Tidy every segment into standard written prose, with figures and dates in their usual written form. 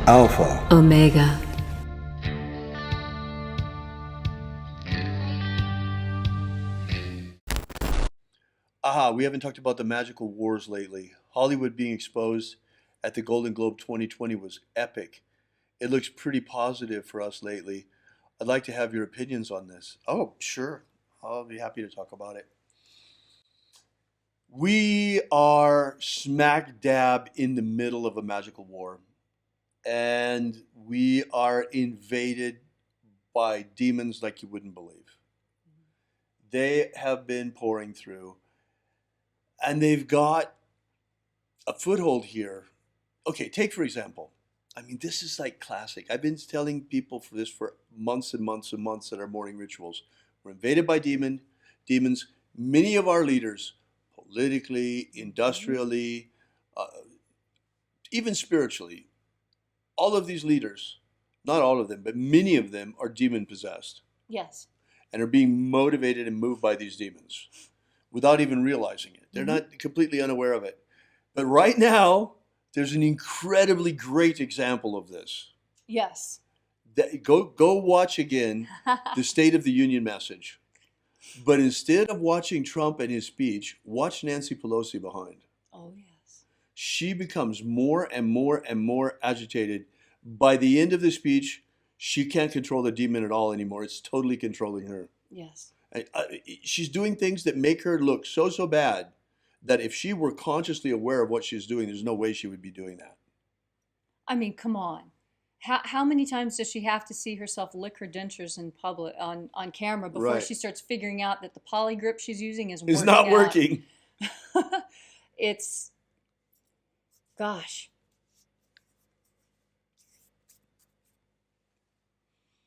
Alpha Omega. Aha, we haven't talked about the magical wars lately. Hollywood being exposed at the Golden Globe 2020 was epic. It looks pretty positive for us lately. I'd like to have your opinions on this. Oh, sure. I'll be happy to talk about it. We are smack dab in the middle of a magical war, and we are invaded by demons like you wouldn't believe. They have been pouring through, and they've got a foothold here. Okay, take for example, I mean, this is like classic. I've been telling people for this for months and months and months at our morning rituals. We're invaded by demons. Many of our leaders, politically, industrially, uh, even spiritually, all of these leaders, not all of them, but many of them are demon possessed Yes. and are being motivated and moved by these demons without even realizing it. They're not completely unaware of it. But right now, there's an incredibly great example of this. Yes. Go watch again the State of the Union message. But instead of watching Trump and his speech, watch Nancy Pelosi behind. Oh, yes. She becomes more and more and more agitated. By the end of the speech, she can't control the demon at all anymore. It's totally controlling her. Yes. She's doing things that make her look so bad that if she were consciously aware of what she's doing, there's no way she would be doing that. I mean, come on. How many times does she have to see herself lick her dentures in public on camera before Right. she starts figuring out that the poly grip she's using is It's not out? working. It's, gosh.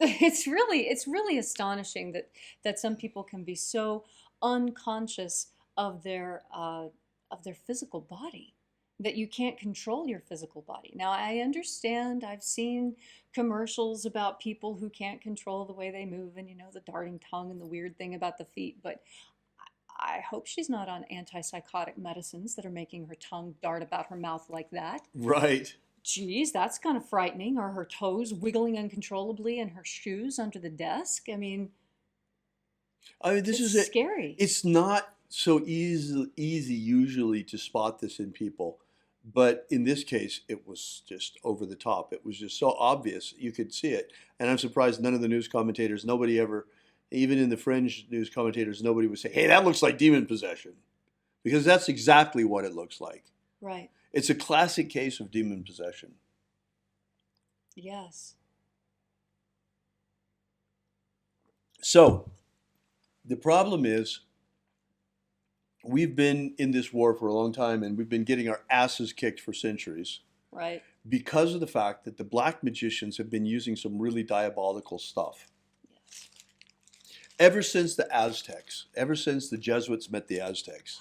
It's really astonishing that some people can be so unconscious of their physical body, that you can't control your physical body. Now, I understand, I've seen commercials about people who can't control the way they move, and the darting tongue and the weird thing about the feet, but I hope she's not on antipsychotic medicines that are making her tongue dart about her mouth like that. Right. Geez, that's kind of frightening. Or her toes wiggling uncontrollably in her shoes under the desk. I mean, This it's is scary. It's not so easy usually to spot this in people. But in this case, it was just over the top. It was just so obvious. You could see it. And I'm surprised none of the news commentators, nobody ever, even in the fringe news commentators, nobody would say, hey, that looks like demon possession. Because that's exactly what it looks like. Right. It's a classic case of demon possession. Yes. So, the problem is, we've been in this war for a long time, and we've been getting our asses kicked for centuries Right. because of the fact that the black magicians have been using some really diabolical stuff. Yes. Ever since the Aztecs, ever since the Jesuits met the Aztecs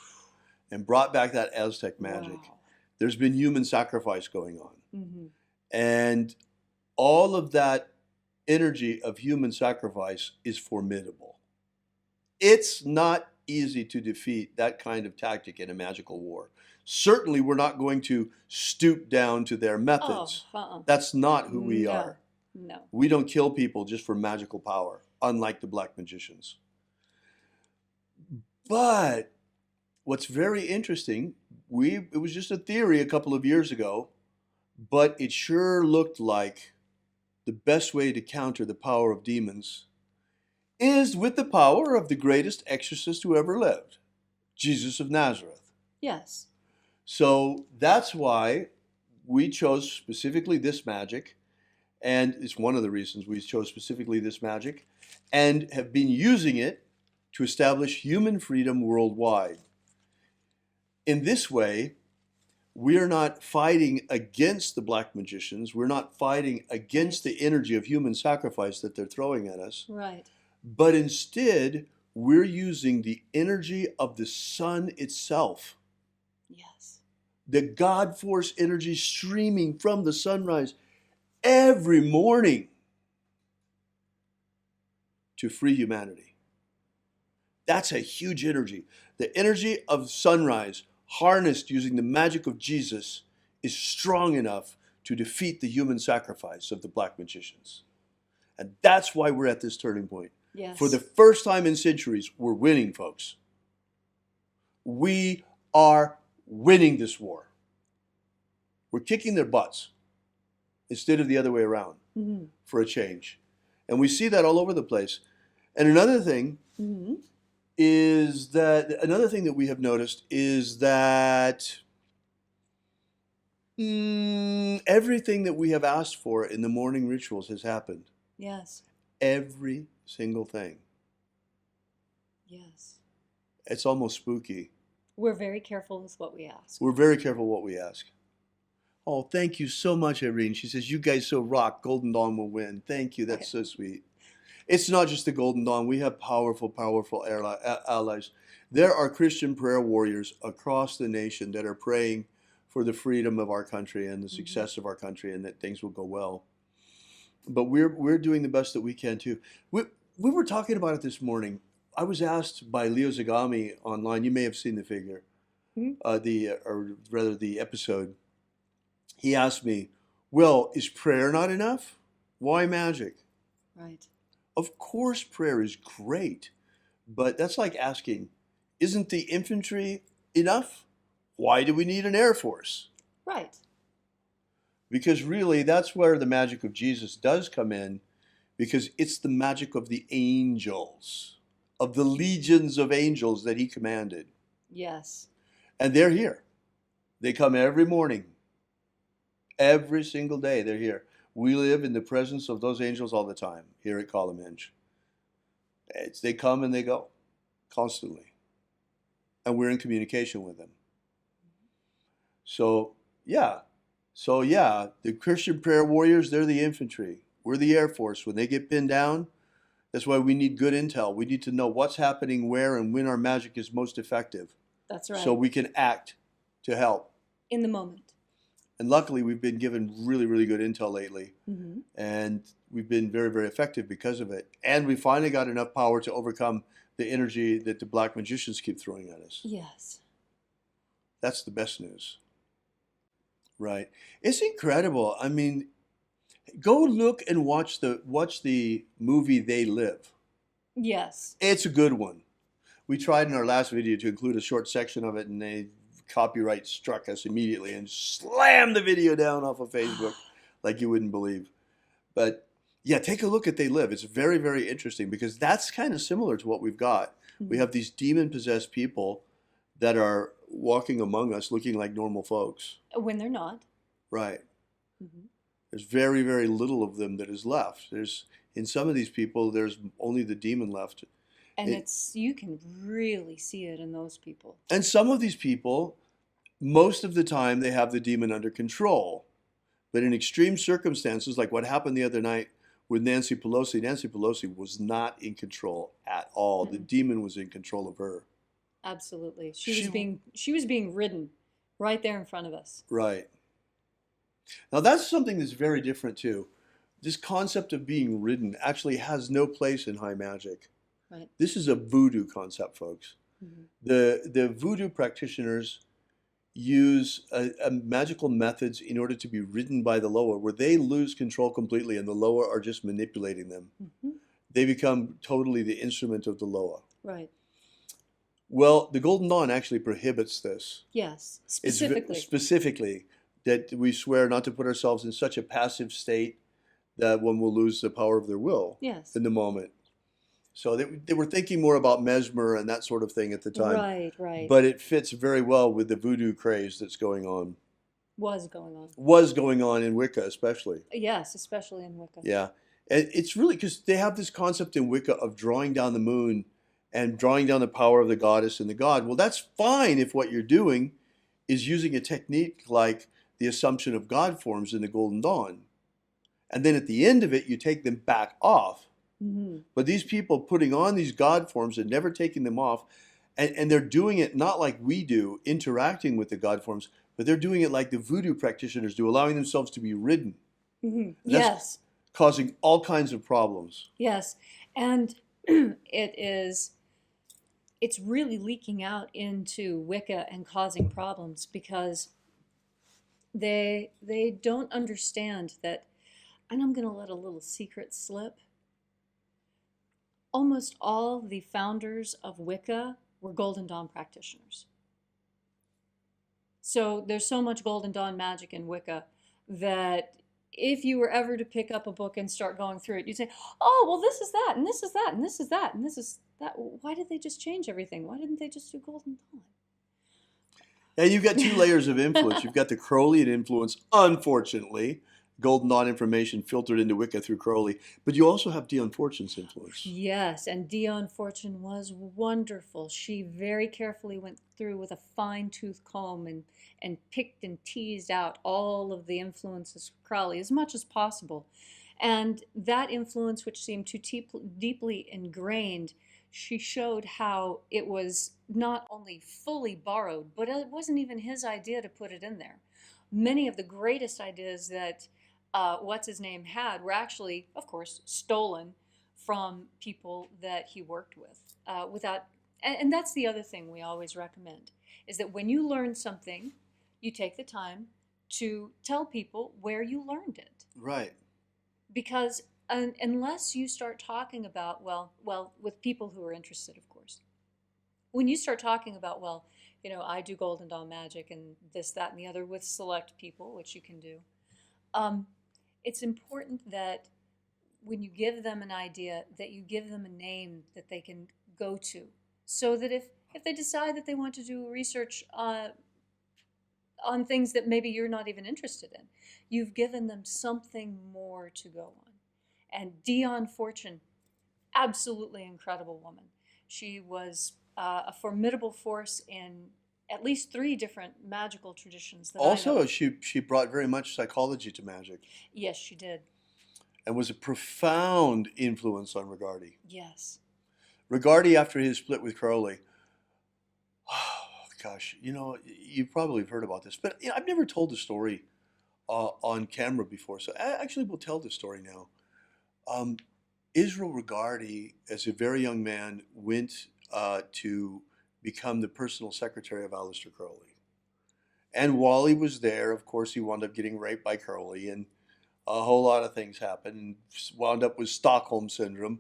and brought back that Aztec magic, Wow. there's been human sacrifice going on. Mm-hmm. And all of that energy of human sacrifice is formidable. It's not easy to defeat that kind of tactic in a magical war. Certainly, we're not going to stoop down to their methods. That's not who we No. are. No. We don't kill people just for magical power, unlike the black magicians. But what's very interesting, it was just a theory a couple of years ago, but it sure looked like the best way to counter the power of demons is with the power of the greatest exorcist who ever lived, Jesus of Nazareth. Yes. So that's why we chose specifically this magic, and it's one of the reasons we chose specifically this magic, and have been using it to establish human freedom worldwide. In this way, we are not fighting against the black magicians. We're not fighting against the energy of human sacrifice that they're throwing at us. Right. But instead, we're using the energy of the sun itself, Yes. the God force energy streaming from the sunrise every morning to free humanity. That's a huge energy. The energy of sunrise, harnessed using the magic of Jesus, is strong enough to defeat the human sacrifice of the black magicians. And that's why we're at this turning point. Yes. For the first time in centuries, we're winning, folks. We are winning this war. We're kicking their butts instead of the other way around for a change. And we see that all over the place. And another thing is that, another thing that we have noticed is that everything that we have asked for in the morning rituals has happened. Yes. Every single thing. Yes. It's almost spooky. We're very careful with what we ask. We're very careful what we ask. Oh, thank you so much, Irene. She says, you guys so rock. Golden Dawn will win. Thank you. That's so sweet. It's not just the Golden Dawn. We have powerful, powerful allies. There are Christian prayer warriors across the nation that are praying for the freedom of our country and the success of our country, and that things will go well. But we're doing the best that we can too. We were talking about it this morning. I was asked by Leo Zagami online. You may have seen the figure, the episode. He asked me, "Well, is prayer not enough? Why magic?" Right. Of course, prayer is great, but that's like asking, "Isn't the infantry enough? Why do we need an air force?" Right. Because really, that's where the magic of Jesus does come in, because it's the magic of the angels, of the legions of angels that he commanded. Yes. And they're here. They come every morning. Every single day they're here. We live in the presence of those angels all the time here at Columenge. They come and they go constantly. And we're in communication with them. So yeah, the Christian prayer warriors, they're the infantry. We're the Air Force. When they get pinned down, that's why we need good intel. We need to know what's happening where and when our magic is most effective. That's right. So we can act to help. In the moment. And luckily, we've been given really, really good intel lately. And we've been very, very effective because of it. And we finally got enough power to overcome the energy that the black magicians keep throwing at us. Yes. That's the best news. Right. It's incredible. I mean, go look and watch the movie They Live. Yes. It's a good one. We tried in our last video to include a short section of it, and they copyright struck us immediately and slammed the video down off of Facebook like you wouldn't believe. But yeah, take a look at They Live. It's very, very interesting because that's kind of similar to what we've got. We have these demon-possessed people that are walking among us looking like normal folks. When they're not. Right. There's very, very little of them that is left. In some of these people, there's only the demon left. And you can really see it in those people. And some of these people, most of the time, they have the demon under control. But in extreme circumstances, like what happened the other night with Nancy Pelosi was not in control at all. The demon was in control of her. Absolutely. She was being ridden right there in front of us. Right. Now that's something that's very different too. This concept of being ridden actually has no place in high magic. Right. This is a voodoo concept, folks. The voodoo practitioners use magical methods in order to be ridden by the lower, where they lose control completely and the lower are just manipulating them. They become totally the instrument of the lower. Right. Well, the Golden Dawn actually prohibits this. Yes, specifically. Specifically, that we swear not to put ourselves in such a passive state that one will lose the power of their will in the moment. So they were thinking more about mesmer and that sort of thing at the time. Right, right. But it fits very well with the voodoo craze that's going on. Was going on. Was going on in Wicca, especially. Yes, especially in Wicca. Yeah. And it's really because they have this concept in Wicca of drawing down the moon and drawing down the power of the goddess and the god. Well, that's fine if what you're doing is using a technique like the Assumption of God forms in the Golden Dawn. And then at the end of it, you take them back off. But these people putting on these God forms and never taking them off, and they're doing it not like we do, interacting with the God forms, but they're doing it like the voodoo practitioners do, allowing themselves to be ridden. Yes. Causing all kinds of problems. Yes. And it's really leaking out into Wicca and causing problems because They don't understand that, and I'm going to let a little secret slip. Almost all the founders of Wicca were Golden Dawn practitioners. So there's so much Golden Dawn magic in Wicca that if you were ever to pick up a book and start going through it, you'd say, oh, well, this is that, and this is that, and this is that, and this is that. Why did they just change everything? Why didn't they just do Golden Dawn? And you've got two layers of influence. You've got the Crowleyan influence, unfortunately, Golden Dawn information filtered into Wicca through Crowley, but you also have Dion Fortune's influence. Yes, and Dion Fortune was wonderful. She very carefully went through with a fine-tooth comb and picked and teased out all of the influences of Crowley as much as possible. And that influence, which seemed too deeply ingrained, she showed how it was not only fully borrowed, but it wasn't even his idea to put it in there. Many of the greatest ideas that what's-his-name had were actually, of course, stolen from people that he worked with. And that's the other thing we always recommend, is that when you learn something, you take the time to tell people where you learned it. Right. Because unless you start talking about, well, with people who are interested, of course, when you start talking about, well, I do Golden Dawn magic and this, that, and the other with select people, which you can do, it's important that when you give them an idea, that you give them a name that they can go to, so that if they decide that they want to do research on things that maybe you're not even interested in, you've given them something more to go on. And Dion Fortune, absolutely incredible woman. She was a formidable force in at least 3 different magical traditions that I know. Also, she brought very much psychology to magic. Yes, she did. And was a profound influence on Rigardi. Yes. Rigardi, after his split with Crowley, oh, gosh, you probably have heard about this, but I've never told the story on camera before, so I actually will tell the story now. Israel Rigardi, as a very young man, went to become the personal secretary of Aleister Crowley. And while he was there, of course, he wound up getting raped by Crowley, and a whole lot of things happened, and wound up with Stockholm Syndrome.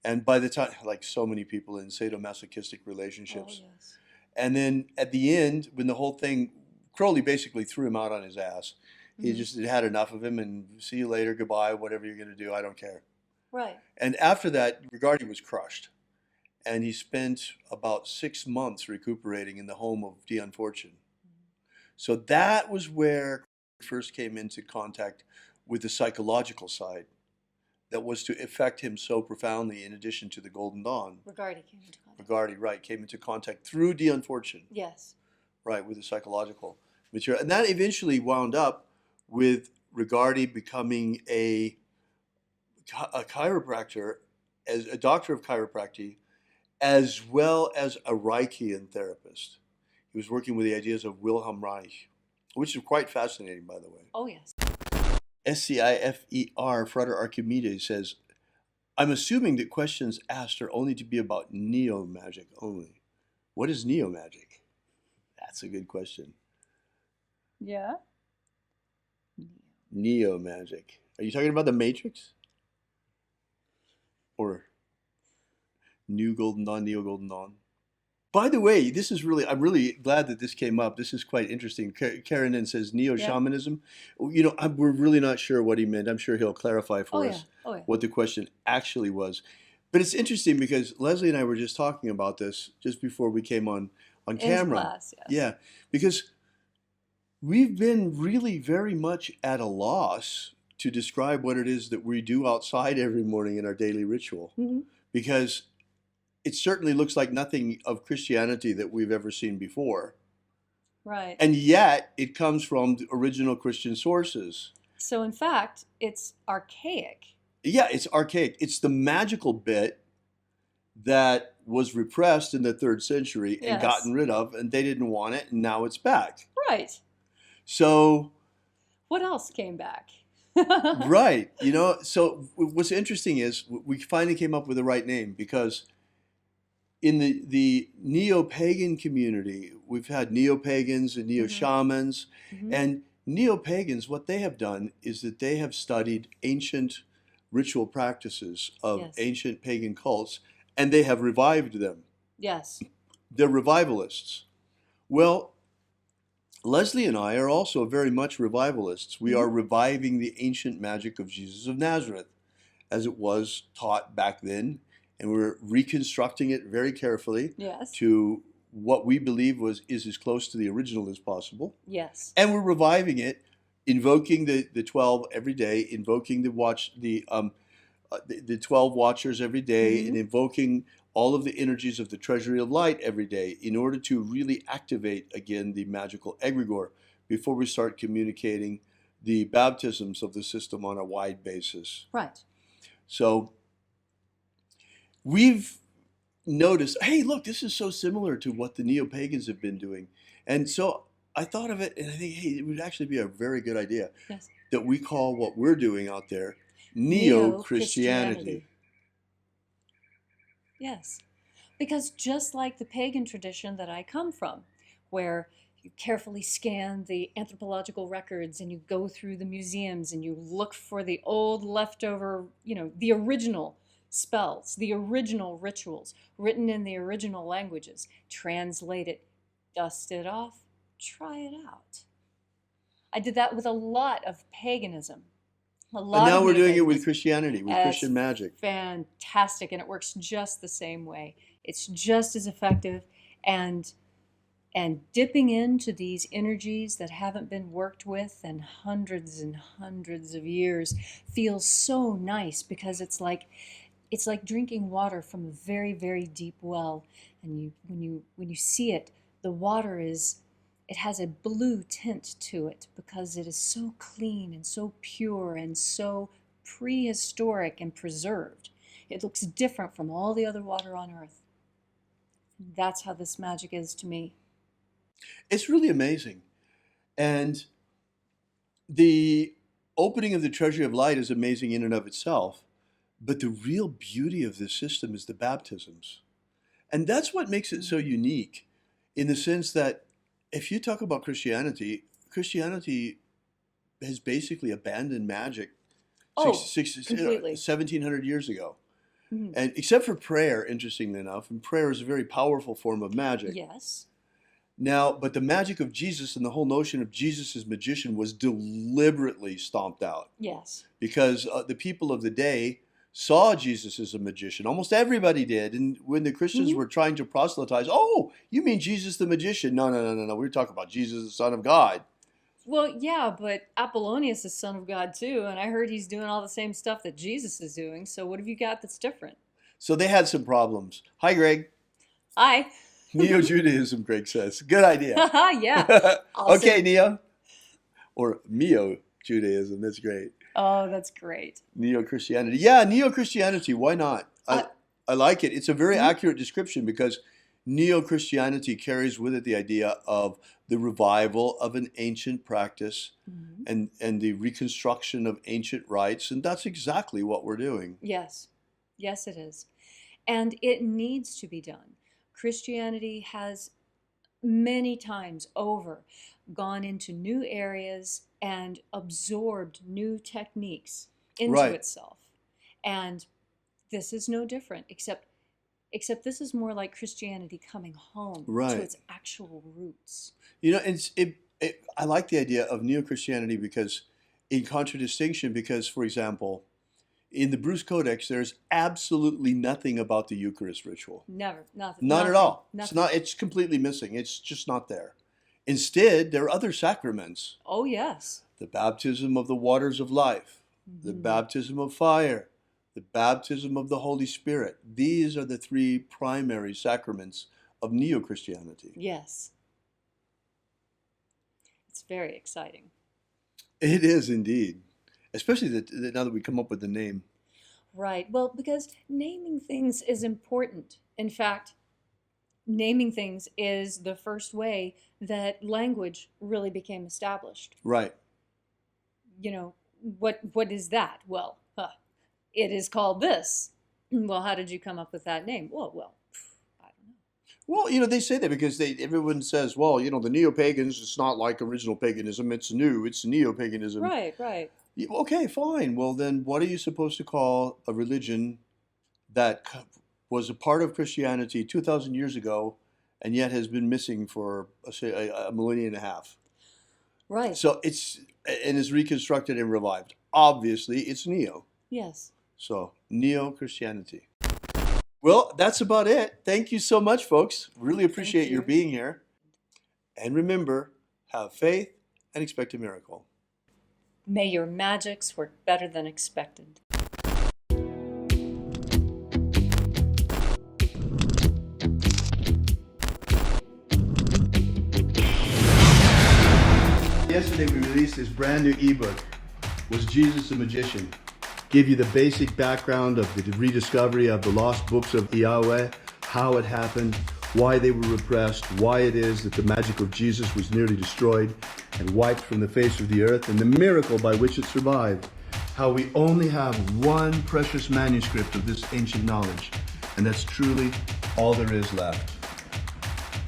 And by the time, like so many people in sadomasochistic relationships. Oh, yes. And then at the end, when the whole thing, Crowley basically threw him out on his ass. He just had enough of him, and see you later, goodbye, whatever you're going to do, I don't care. Right. And after that, Rigardi was crushed. And he spent about 6 months recuperating in the home of Dion Fortune. So that was where he first came into contact with the psychological side that was to affect him so profoundly, in addition to the Golden Dawn. Rigardi came into contact. Rigardi, right, came into contact through Dion Fortune. Yes. Right, with the psychological material. And that eventually wound up with Rigardi becoming a chiropractor, as a doctor of chiropractic, as well as a Reichian therapist. He was working with the ideas of Wilhelm Reich, which is quite fascinating, by the way. Oh, yes. SCIFER, Frater Archimedes, says, I'm assuming that questions asked are only to be about neo-magic only. What is neo-magic? That's a good question. Yeah. Neo-magic. Are you talking about the Matrix? Or New Golden Dawn, Neo Golden Dawn? By the way, I'm really glad that this came up. This is quite interesting. Karen then says neo-shamanism. Yeah. We're really not sure what he meant. I'm sure he'll clarify for us what the question actually was. But it's interesting because Leslie and I were just talking about this just before we came on camera. Class, yes. Yeah, because we've been really very much at a loss to describe what it is that we do outside every morning in our daily ritual. Mm-hmm. Because it certainly looks like nothing of Christianity that we've ever seen before. Right. And yet, it comes from the original Christian sources. So, in fact, it's archaic. Yeah, it's archaic. It's the magical bit that was repressed in the 3rd century and gotten rid of, and they didn't want it, and now it's back. Right. So... what else came back? Right. So what's interesting is we finally came up with the right name, because in the neo-pagan community, we've had neo-pagans and neo-shamans, and Neo-pagans, what they have done is that they have studied ancient ritual practices of Yes. ancient pagan cults, and they have revived them. Yes. They're revivalists. Well, Leslie and I are also very much revivalists. We are reviving the ancient magic of Jesus of Nazareth as it was taught back then, and we're reconstructing it very carefully Yes. to what we believe is as close to the original as possible. Yes. And we're reviving it, invoking the 12 every day, invoking the 12 watchers every day, and invoking all of the energies of the treasury of light every day in order to really activate again the magical egregore before we start communicating the baptisms of the system on a wide basis. Right. So we've noticed, hey, look, this is so similar to what the neo-pagans have been doing. And so I thought of it, and I think, hey, it would actually be a very good idea Yes. that we call what we're doing out there Neo-Christianity. Yes. Because just like the pagan tradition that I come from, where you carefully scan the anthropological records and you go through the museums and you look for the old leftover, the original spells, the original rituals written in the original languages, translate it, dust it off, try it out. I did that with a lot of paganism. And now we're doing it with Christianity, with That's Christian magic. Fantastic, and it works just the same way. It's just as effective, and dipping into these energies that haven't been worked with in hundreds and hundreds of years feels so nice, because it's like drinking water from a very, very deep well. And when you see it, the water it has a blue tint to it because it is so clean and so pure and so prehistoric and preserved. It looks different from all the other water on earth. That's how this magic is to me. It's really amazing. And the opening of the treasury of light is amazing in and of itself. But the real beauty of this system is the baptisms. And that's what makes it so unique, in the sense that if you talk about Christianity has basically abandoned magic completely. 1,700 years ago. Mm-hmm. And except for prayer, interestingly enough, and prayer is a very powerful form of magic. Yes. Now, but the magic of Jesus and the whole notion of Jesus as magician was deliberately stomped out. Yes. Because the people of the day saw Jesus as a magician. Almost everybody did. And when the Christians were trying to proselytize, oh, you mean Jesus the magician? No. We're talking about Jesus, the Son of God. Well, yeah, but Apollonius is Son of God too, and I heard he's doing all the same stuff that Jesus is doing. So what have you got that's different? So they had some problems. Hi, Greg. Hi. Neo-Judaism, Greg says. Good idea. Yeah. Okay, Neo. Or Neo-Judaism. That's great. Oh, that's great. Neo-Christianity. Yeah, Neo-Christianity. Why not? I like it. It's a very accurate description, because Neo-Christianity carries with it the idea of the revival of an ancient practice and the reconstruction of ancient rites. And that's exactly what we're doing. Yes. Yes, it is. And it needs to be done. Christianity has many times over gone into new areas and absorbed new techniques into itself. And this is no different, except this is more like Christianity coming home to its actual roots. I like the idea of Neo-Christianity because, in contradistinction, because, for example, in the Bruce Codex, there's absolutely nothing about the Eucharist ritual. Nothing. Not at all. Nothing. It's completely missing. It's just not there. Instead, there are other sacraments. Oh, yes. The baptism of the waters of life, the baptism of fire, the baptism of the Holy Spirit. These are the three primary sacraments of Neo-Christianity. Yes. It's very exciting. It is indeed. Especially now that we come up with the name. Right. Well, because naming things is important. In fact, naming things is the first way that language really became established. Right. What is that? Well, it is called this. Well, how did you come up with that name? Well, I don't know. Well, they say that because everyone says, well, the neo-pagans, it's not like original paganism, it's new, it's neo-paganism. Right. Okay, fine. Well, then what are you supposed to call a religion that was a part of Christianity 2,000 years ago and yet has been missing for, say, a millennia and a half? Right. So and is reconstructed and revived. Obviously, it's neo. Yes. So, neo-Christianity. Well, that's about it. Thank you so much, folks. Really appreciate your being here. And remember, have faith and expect a miracle. May your magics work better than expected. Yesterday we released this brand new ebook, Was Jesus a Magician? Give you the basic background of the rediscovery of the lost books of Yahweh, how it happened, why they were repressed, why it is that the magic of Jesus was nearly destroyed and wiped from the face of the earth, and the miracle by which it survived, how we only have one precious manuscript of this ancient knowledge, and that's truly all there is left.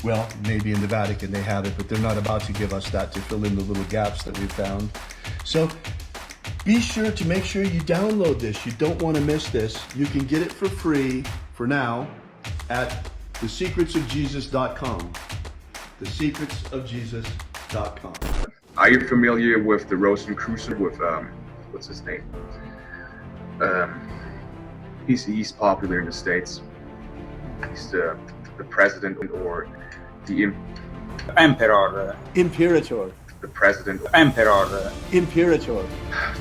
Well, maybe in the Vatican they have it, but they're not about to give us that to fill in the little gaps that we've found. So be sure to make sure you download this. You don't want to miss this. You can get it for free for now at thesecretsofjesus.com. Thesecretsofjesus.com. Are you familiar with the Rosicrucian with what's his name? He's popular in the States. He's the president or the Emperor. Imperator. The president. Emperor. Imperator.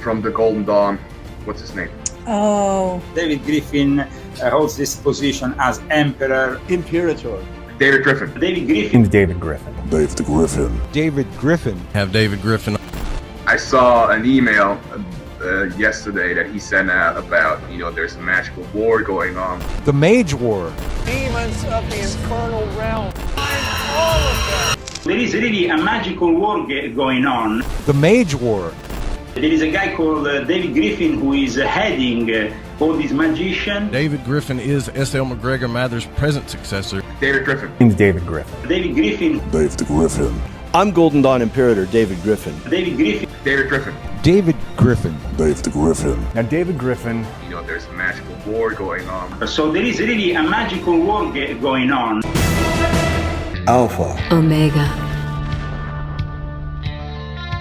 From the Golden Dawn. What's his name? Oh. David Griffin holds this position as Emperor. Imperator. David Griffin. David Griffin. David Griffin. David Griffin. David Griffin. Have David Griffin. I saw an email yesterday that he sent out about, there's a magical war going on. The Mage War. Demons of the infernal realm. All of them. There is really a magical war going on. The Mage War. There is a guy called David Griffin who is heading all these magicians. David Griffin is S.L. McGregor Mather's present successor. David Griffin. David Griffin. David Griffin. David Griffin. I'm Golden Dawn Imperator David Griffin. David Griffin. David Griffin. David Griffin. David Griffin. Now David Griffin. There's a magical war going on. So there is really a magical war going on. Alpha Omega.